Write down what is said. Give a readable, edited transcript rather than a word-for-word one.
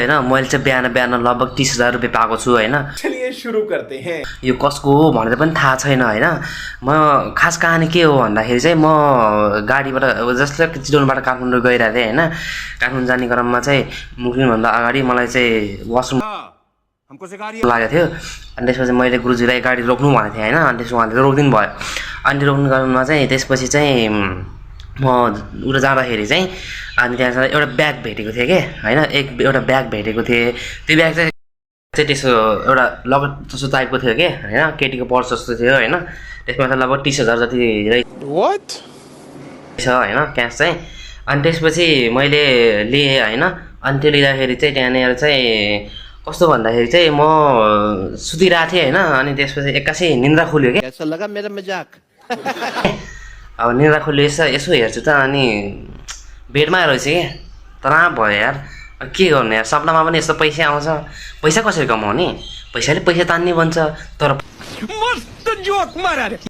हैन मैले चाहिँ बिहान लगभग 30,000 रुपैयाँ पाएको छु हैन। चलिए सुरु करते हैं। यो कसको हो भनेर पनि थाहा छैन हैन। म खास कहानी के हो भन्दाखेरि चाहिँ म गाडीबाट जसले चितवनबाट काठमाडौँ गइरहेको थिएँ हैन। काठमाडौँ जाने क्रममा चाहिँ मुक्लिनुभन्दा अगाडि मलाई चाहिँ वासरुम लागेको थियो। अनि त्यसपछि मैले गुरुजीलाई गाडी रोक्नु भनेको थिएँ हैन। अनि त्यसपछि उहाँले रोकिदिनु भयो। अनि रोक्नु क्रममा चाहिँ त्यसपछि चाहिँ म उता जाँदाखेरि चाहिँ अनि त्यहाँ एउटा ब्याग भेटेको थिएँ के हैन। एउटा ब्याग भेटेको थिएँ। त्यो ब्याग चाहिँ त्यसो एउटा लगभग जस्तो टाइपको थियो के हैन। केटीको पर्स जस्तो थियो हैन। त्यसमा चाहिँ लगभग 30,000 जति छ हैन क्यास चाहिँ। अनि त्यसपछि मैले लिएँ हैन। अनि त्यो लिँदाखेरि चाहिँ त्यहाँनिर चाहिँ कस्तो भन्दाखेरि चाहिँ म सुतिरहेको थिएँ हैन। अनि त्यसपछि एक्कासी निन्द्रा खुल्यो के। कैसा लगा मेरा मजाक? अब निन्द्रा खुल्यो यसो हेर्छु त अनि बेडमा रहेछ के। तनाव भयो यार। के गर्नु यार, सपनामा पनि यस्तो पैसा आउँछ। पैसा कसरी कमाउने? पैसाले पैसा तान्ने भन्छ तर मस्त जोक मारा रे।